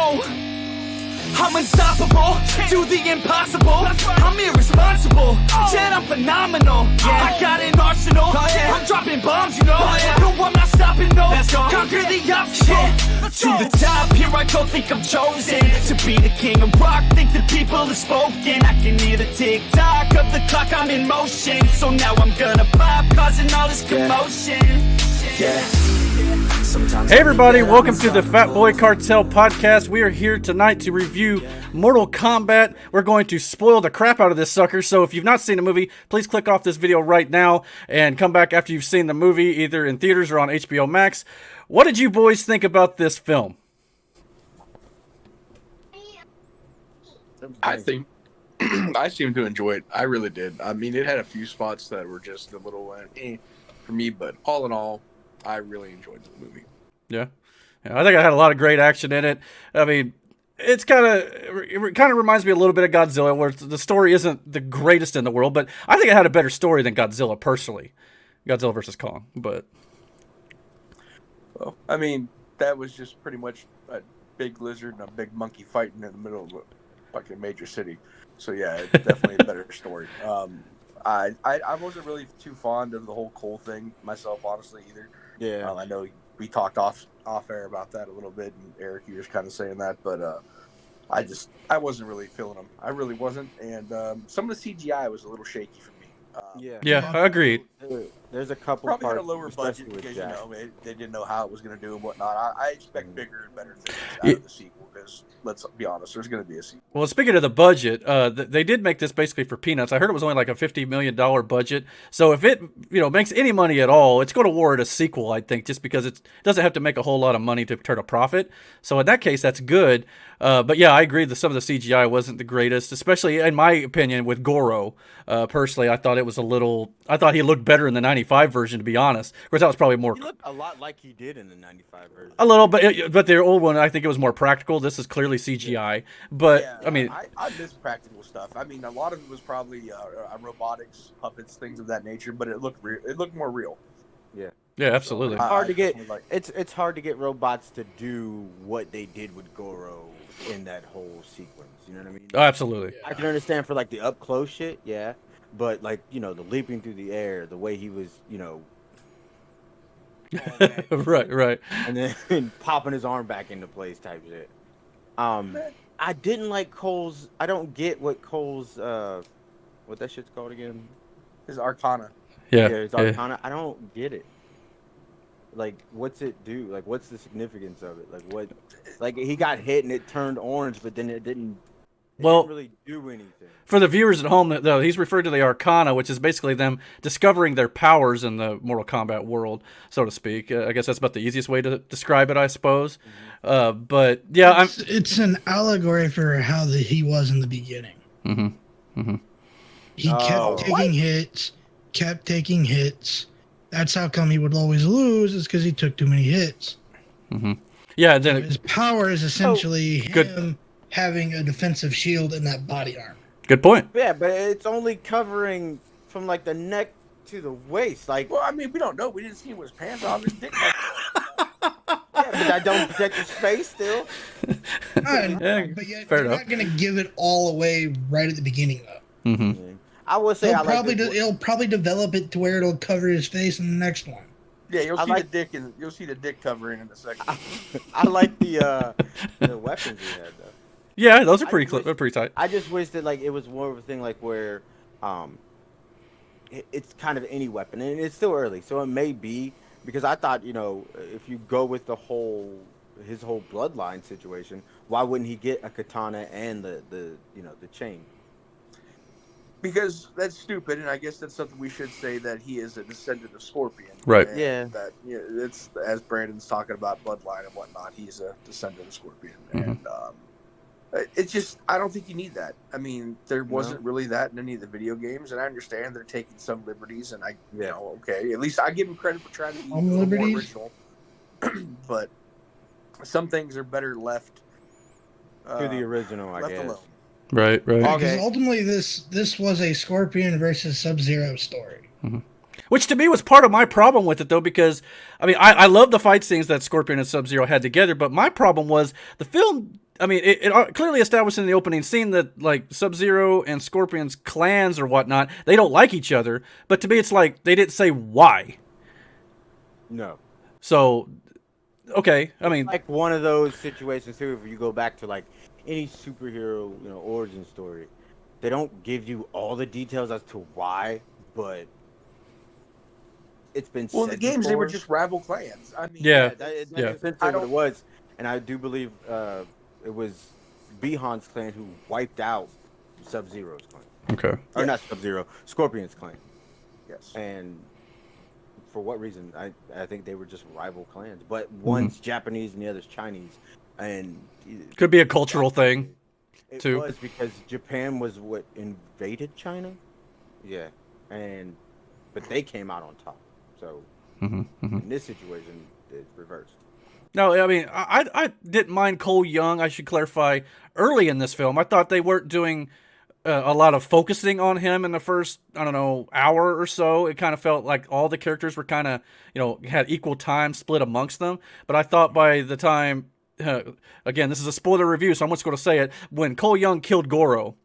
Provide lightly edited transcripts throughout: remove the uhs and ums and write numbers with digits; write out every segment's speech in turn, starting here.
know I'm unstoppable, do the impossible. I'm irresponsible, yet I'm phenomenal. I got an arsenal, I'm dropping bombs, you know. No, I'm not stopping, no. Conquer the obstacle. To the top, here I go, think I'm chosen to be the king of rock, think the people have spoken. I can hear the tick-tock of the clock, I'm in motion. So now I'm gonna pop, causing all this commotion. Hey everybody, welcome to the Fat Boy Cartel podcast. We are here tonight to review Mortal Kombat. We're going to spoil the crap out of this sucker, so if you've not seen the movie, please click off this video right now and come back after you've seen the movie, either in theaters or on HBOMax. What did you boys think about this film? I think I seemed to enjoy it. I really did. I mean, it had a few spots that were just a little for me, but all in all, I really enjoyed the movie. Yeah, I think it had a lot of great action in it. I mean, it kind of reminds me a little bit of Godzilla, where the story isn't the greatest in the world, but I think it had a better story than Godzilla personally. Godzilla versus Kong, but well, I mean, that was just pretty much a big lizard and a big monkey fighting in the middle of a fucking major city. So yeah, it's definitely a better story. I wasn't really too fond of the whole Cole thing myself, honestly, either. Yeah, I know we talked off air about that a little bit, and Eric, you were kind of saying that, but I wasn't really feeling them. I really wasn't, and some of the CGI was a little shaky for me. Yeah, I agreed. There's a couple probably parts, had a lower budget because they didn't know how it was going to do and whatnot. I expect bigger and better things out of the sequel, because let's be honest, there's going to be a sequel. Well, speaking of the budget, they did make this basically for peanuts. I heard it was only like a $50 million budget. So if it makes any money at all, it's going to warrant a sequel, I think, just because it doesn't have to make a whole lot of money to turn a profit. So in that case, that's good. But yeah, I agree that some of the CGI wasn't the greatest, especially in my opinion with Goro. Personally, I thought I thought he looked better in the 95 version, to be honest. Of course, that was probably more. He looked a lot like he did in the 95 version. A little, but the old one, I think it was more practical. This is clearly CGI. But yeah, I mean, I miss practical stuff. I mean, a lot of it was probably robotics, puppets, things of that nature. But it looked it looked more real. Yeah, absolutely. It's hard to get. It's hard to get robots to do what they did with Goro in that whole sequence. You know what I mean? Oh, absolutely. I can understand for like the up close shit, yeah. But like, the leaping through the air, the way he was, right. And then popping his arm back into place type shit. I didn't like Cole's. I don't get what Cole's what that shit's called again. His Arcana. Yeah, his Arcana. I don't get it. Like, what's it do? Like, what's the significance of it? Like, what? Like, he got hit and it turned orange, but then it didn't really do anything. For the viewers at home, though, he's referred to the Arcana, which is basically them discovering their powers in the Mortal Kombat world, so to speak. I guess that's about the easiest way to describe it, I suppose. Mm-hmm. But yeah, it's an allegory for how he was in the beginning. He kept taking hits. That's how come he would always lose, is because he took too many hits. Yeah, then his power is essentially him having a defensive shield in that body armor. Good point. Yeah, but it's only covering from like the neck to the waist. Like, well, I mean, we don't know. We didn't see him with his pants on. His dick. Yeah, but I don't protect his face still. But yet, they're not going to give it all away right at the beginning, though. I would say it'll probably develop it to where it'll cover his face in the next one. Yeah, you'll see the dick covering in a second. I like the weapons he had though. Yeah, those are pretty tight. I just wish that like it was more of a thing like where it's kind of any weapon, and it's still early, so it may be, because I thought, if you go with his whole bloodline situation, why wouldn't he get a katana and the chain? Because that's stupid, and I guess that's something we should say, that he is a descendant of Scorpion. Right. Yeah. That it's, as Brandon's talking about bloodline and whatnot, he's a descendant of Scorpion, and it's just, I don't think you need that. I mean, there wasn't really that in any of the video games, and I understand they're taking some liberties, and okay, at least I give them credit for trying to be a little more original. But some things are better left to the original, I guess. Alone. Right. Because ultimately, this was a Scorpion versus Sub-Zero story. Which to me was part of my problem with it, though, because I mean, I love the fight scenes that Scorpion and Sub-Zero had together, but my problem was the film. I mean, it clearly established in the opening scene that, like, Sub-Zero and Scorpion's clans or whatnot, they don't like each other. But to me, it's like they didn't say why. No. So, okay, I mean, Like one of those situations too. If you go back to like any superhero, origin story, they don't give you all the details as to why, but it's been Well, in said the games, they were before. just rival clans. I mean, Yeah. That's Yeah. essentially I what don't- it was. And I do believe it was Bihan's clan who wiped out Sub-Zero's clan. okay. Or not Sub-Zero, Scorpion's clan. Yes. And for what reason? I think they were just rival clans. But one's Japanese and the other's Chinese. And Could be a cultural thing. it too. was because Japan was what invaded China? Yeah. But they came out on top. So in this situation, it's reversed. No, I mean, I didn't mind Cole Young. I should clarify. Early in this film, I thought they weren't doing a lot of focusing on him in the first, I don't know, hour or so. It kind of felt like all the characters were kind of, had equal time split amongst them. But I thought by the time, again, this is a spoiler review, so I'm just going to say it. When Cole Young killed Goro,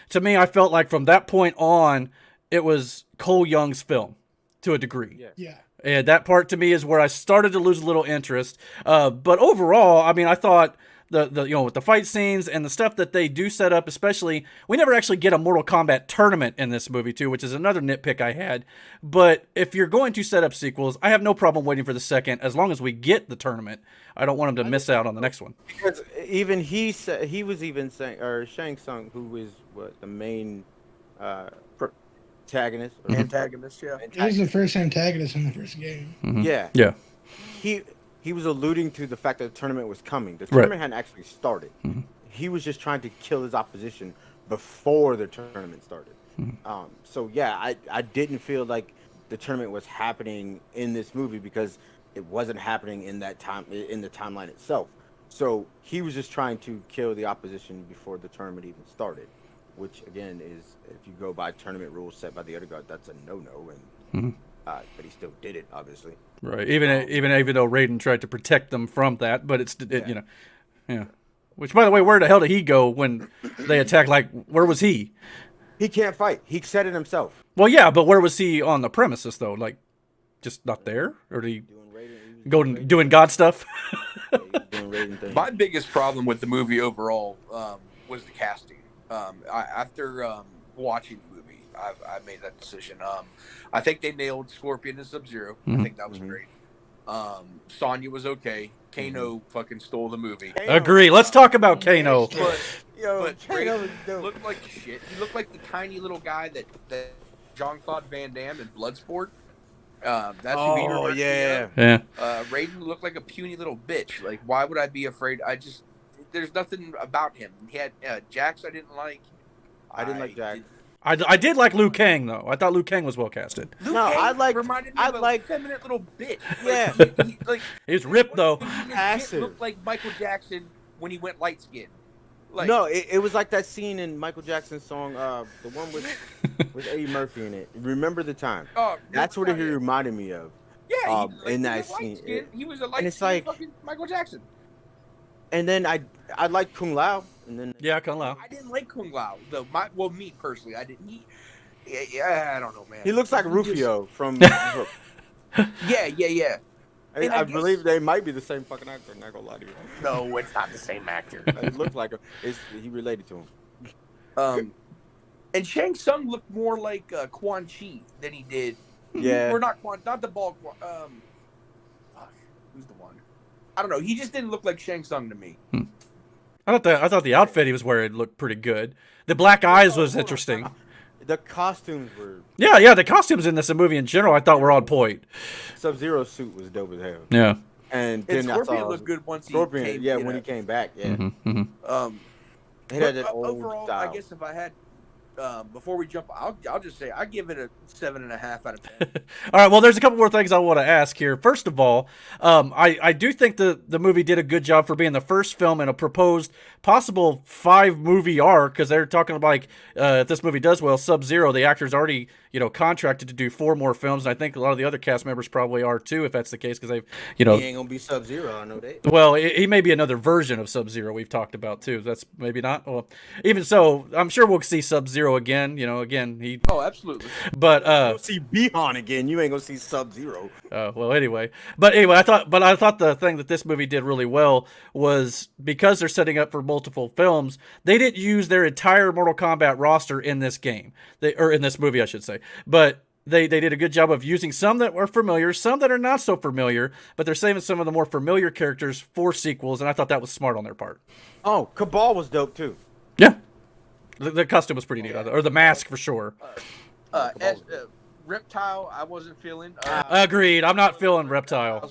to me, I felt like from that point on, it was Cole Young's film to a degree. Yeah. And that part to me is where I started to lose a little interest. But overall, I mean, I thought with the fight scenes and the stuff that they do set up, especially, we never actually get a Mortal Kombat tournament in this movie too, which is another nitpick I had. But if you're going to set up sequels, I have no problem waiting for the second, as long as we get the tournant. I don't want them to miss out on the next one. Because even he said, he was even saying, or Shang Tsung, who is the main antagonist. Antagonist, yeah. It was the first antagonist in the first game. Yeah. Yeah. He was alluding to the fact that the tournament was coming. The tournament hadn't actually started. He was just trying to kill his opposition before the tournament started. So yeah, I didn't feel like the tournament was happening in this movie because it wasn't happening in that time in the timeline itself. So he was just trying to kill the opposition before the tournament even started, which again is, if you go by tournament rules set by the other god, that's a no-no. And but he still did it, obviously. Right. Even though Raiden tried to protect them from that, but yeah. Which, by the way, where the hell did he go when they attacked? Like, where was he? He can't fight. He said it himself. Well, yeah, but where was he on the premises though? Like, just not there, or did he doing God stuff? Yeah, he was doing Raiden things. My biggest problem with the movie overall was the casting. After watching the movie, I made that decision. I think they nailed Scorpion and Sub-Zero. I think that was great. Sonya was okay. Kano fucking stole the movie. Agree. Let's talk about Kano. But Kano Raiden was dope. looked like shit. He looked like the tiny little guy that Jean-Claude Van Damme in Bloodsport. That's who he reminded me of. Yeah. Raiden looked like a puny little bitch. Like, why would I be afraid? There's nothing about him. He had Jax I didn't like. I didn't like Jax. I did like Liu Kang though. I thought Liu Kang was well casted. Luke No, Cage reminded me of a feminine little bitch. Yeah. Like, He's ripped though. He Passive. looked like Michael Jackson when he went light skinned. Like, No, it was like that scene in Michael Jackson's song, the one with Eddie Murphy in it. Remember the Time. Oh, That's what he reminded me of. Yeah, in that he was scene. light-skinned. He was a light it's like- fucking Michael Jackson. And then I liked Kung Lao, and then Yeah, Kung Lao. I didn't like Kung Lao though. Me personally, I didn't. I don't know, man. he looks like He Rufio from. Yeah. And I I guess- believe they might be the same fucking actor. I'm not gonna lie to you. No, it's not the same actor. It looked like he related to him. And Shang Tsung looked more like Quan Chi than he did. Yeah. Or not the bald Quan. Fuck, who's the one? I don't know. He just didn't look like Shang Tsung to me. I thought the outfit he was wearing looked pretty good. The black eyes was interesting. The costumes were. Yeah, the costumes in this movie in general I thought were on point. Sub-Zero suit was dope as hell. Yeah. And And then I Scorpion saw looked good once Scorpion. he came. Yeah, when he came back. Yeah. Mm-hmm. He had that But old overall, style. I guess if I had before we jump, I'll just say I give it a 7.5 out of 10. All right. Well, there's a couple more things I want to ask here. First of all, I do think the movie did a good job for being the first film in a proposed possible 5-movie arc, because they're talking about, like, if this movie does well, Sub-Zero, the actor's already contracted to do 4 more films, and I think a lot of the other cast members probably are too, if that's the case, because they've He ain't gonna be Sub-Zero, I know that. Well, he may be another version of Sub-Zero we've talked about too. That's maybe not. Well, even so, I'm sure we'll see Sub-Zero again. Again he. Oh, absolutely. But You'll see Bihan again. You ain't gonna see Sub-Zero. Well, anyway. But anyway, I thought the thing that this movie did really well was, because they're setting up for multiple films, they didn't use their entire Mortal Kombat roster in this game. Or in this movie, I should say. But they did a good job of using some that were familiar, some that are not so familiar, but they're saving some of the more familiar characters for sequels, and I thought that was smart on their part. Oh, Cabal was dope too. Yeah. The costume was pretty neat, or the mask for sure. Reptile, I wasn't feeling. Agreed. I'm not feeling Reptile.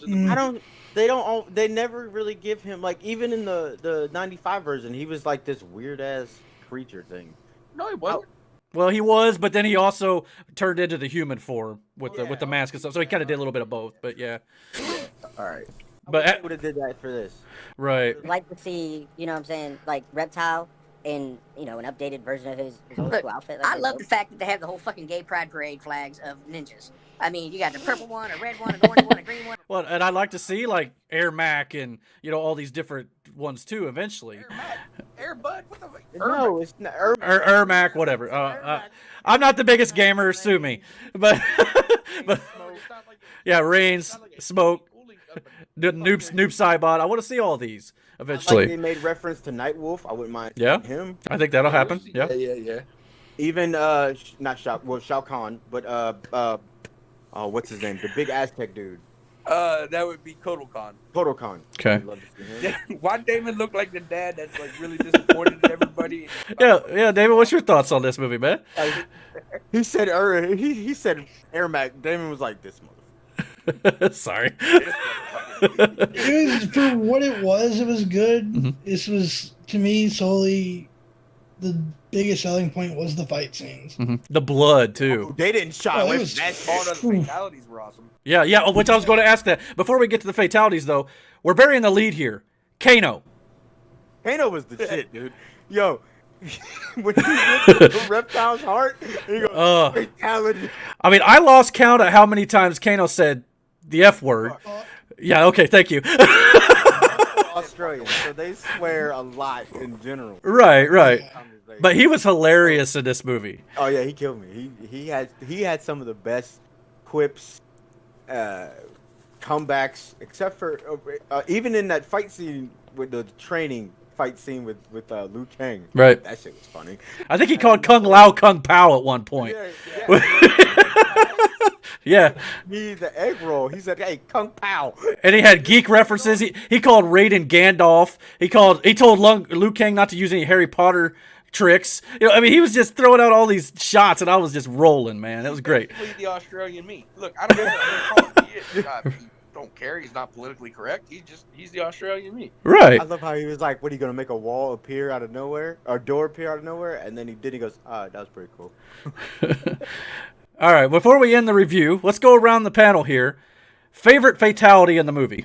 They never really give him, like, even in the 95 version, he was like this weird ass creature thing. No, he wasn't. Well, he was, but then he also turned into the human form with the mask and stuff. So he kind of did a little bit of both, but yeah. All right. But I would have did that for this. Right. I'd like to see, what I'm saying, like Reptile in, an updated version of his old school outfit. I love the fact that they have the whole fucking gay pride parade flags of ninjas. I mean, you got the purple one, a red one, an orange one, a green one. Well, and I'd like to see, like, Air Mac and, all these different ones too eventually. Air Bud, what the fuck? No, it's not. Air Mac, whatever. I'm not the biggest gamer, sue me. But yeah, Reigns, Smoke, Noob Saibot. I want to see all these eventually. Like they made reference to Nightwolf. I wouldn't mind him. I think that'll happen. Yeah. Even not Shao Kahn, but what's his name? The big Aztec dude. That would be Kotal Khan. Okay. Why Damon look like the dad that's like really disappointed in everybody? Yeah, David, what's your thoughts on this movie, man? He said he said Air Mac. Damon was like, this motherfucker. Sorry. It was, for what it was good. Mm-hmm. This was, to me, solely the biggest selling point was the fight scenes. Mm-hmm. The blood too. They didn't shy away was, from that. All the fatalities were awesome. Yeah. Which I was going to ask that. Before we get to the fatalities, though, we're burying the lead here. Kano. Kano was the shit, dude. Yo, when he ripped the Reptile's heart, he goes, fatality. I mean, I lost count at how many times Kano said the F word. Yeah, okay, thank you. Australian, so they swear a lot in general. Right. But he was hilarious in this movie. Oh yeah, he killed me. He had some of the best quips, comebacks, except for even in that fight scene with the training fight scene with Liu Kang. Right. That shit was funny. I think he called Kung Lao Kung Pao at one point. Yeah. Me, the egg roll. He said, "Hey, Kung Pao." And he had geek references. He called Raiden Gandalf. He told Liu Kang not to use any Harry Potter tricks. I mean, he was just throwing out all these shots, and I was just rolling, man. That was great. The Australian me. Look, I don't know what he is. He don't care. He's not politically correct. He's the Australian me. Right. I love how he was like, "What are you gonna make a wall appear out of nowhere, or a door appear out of nowhere?" And then he did. He goes, that was pretty cool." All right, before we end the review, let's go around the panel here. Favorite fatality in the movie?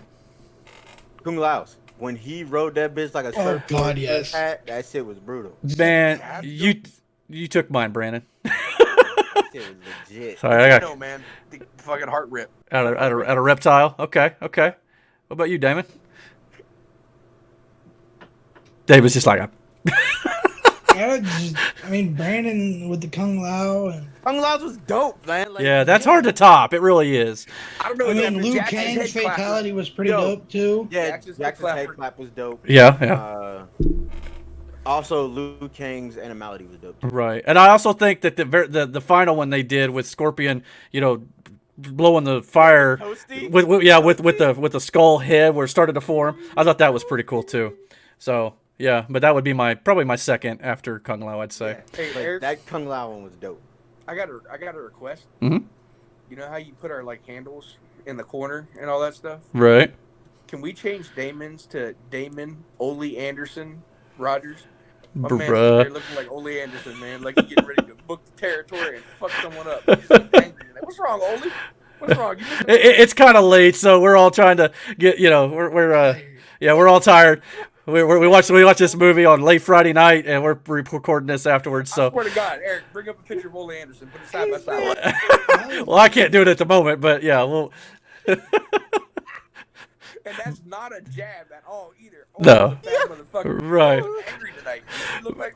Kung Lao's. When he rode that bitch like a Oh God, yes. That shit was brutal. Man, you took mine, Brandon. That shit was legit. Sorry, I got No, man. The fucking heart rip. out of Reptile. Okay. What about you, Damon? David's just like, I mean, Brandon with the Kung Lao and Kung Lao's was dope, man. Like, yeah, that's hard to top. It really is. I don't know. I mean, after Liu Jackson's Kang's head clapper. fatality was pretty Yo. dope too. Yeah, Jackson's Jackson's head head clap was dope. Yeah. Also, Liu Kang's animality was dope. Right, and I also think that the final one they did with Scorpion, blowing the fire Toasty? with the skull head where it started to form. I thought that was pretty cool too. So yeah, but that would be probably my second after Kung Lao, I'd say. Hey, Like, Eric, that Kung Lao one was dope. I got a request. Mhm. You know how you put our handles in the corner and all that stuff? Right. Can we change Damon's to Damon Ole Anderson Rogers? My man's Bruh. there looking like Ole Anderson, man. Like he's getting ready to book the territory and fuck someone up. He's so angry. Like, what's wrong, Ole? What's wrong? You missed It's kind of late, so we're all trying to get, we're all tired. We watched this movie on late Friday night, and we're recording this afterwards. I So, swear to God, Eric, bring up a picture of Ole Anderson. Put it side by side. well, I can't do it at the moment, but yeah, well, And that's not a jab at all either. Ole No. is a fat motherfucker. Right. He's angry tonight. You look like.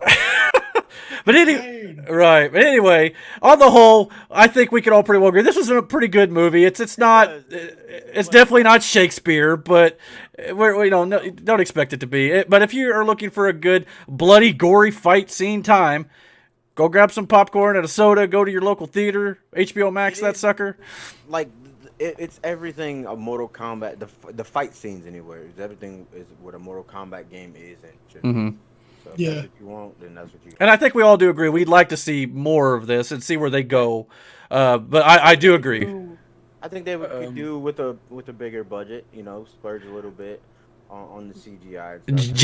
but anyway, on the whole, I think we can all pretty well agree this was a pretty good movie. It's definitely not Shakespeare, but don't expect it to be. But if you are looking for a good bloody, gory fight scene time, go grab some popcorn and a soda. Go to your local theater, HBOMax that sucker. Like it's everything a Mortal Kombat. The fight scenes anywhere. Everything is what a Mortal Kombat game is and should be. So if that's what you want, then that's what you. And I think we all do agree. We'd like to see more of this and see where they go. But I do agree. I think they could do with a bigger budget. Splurge a little bit on the CGI. And stuff.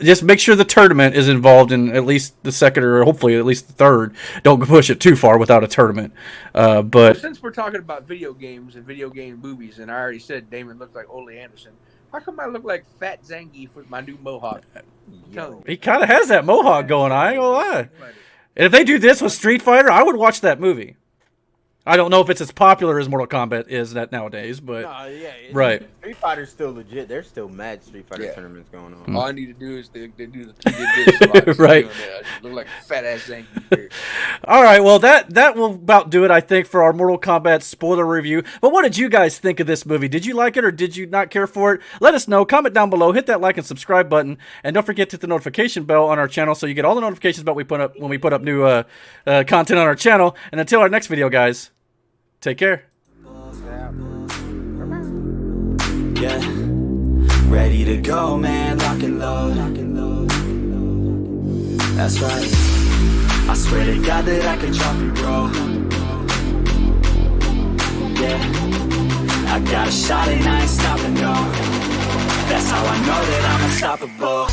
Just make sure the tournament is involved in at least the second or hopefully at least the third. Don't push it too far without a tournament. But Well, since we're talking about video games and video game movies, and I already said Damon looks like Ole Anderson, how come I look like Fat Zangief with my new mohawk? he kind of has that mohawk going. I ain't gonna lie. And if they do this with Street Fighter, I would watch that movie. I don't know if it's as popular as Mortal Kombat is that nowadays, but right. Street Fighter's still legit. There's still mad Street Fighter tournaments going on. All I need to do is they do the he did this. So I can Right. see doing that. I look like a fat ass Zangief here. All right, well that will about do it, I think, for our Mortal Kombat spoiler review. But what did you guys think of this movie? Did you like it or did you not care for it? Let us know. Comment down below. Hit that like and subscribe button, and don't forget to hit the notification bell on our channel so you get all the notifications about when we put up new content on our channel. And until our next video, guys, take care. Yeah, ready to go, man, lock and load. That's right. I swear to God that I can drop and roll. Yeah, I got a shot and I ain't stopping, no. That's how I know that I'm unstoppable.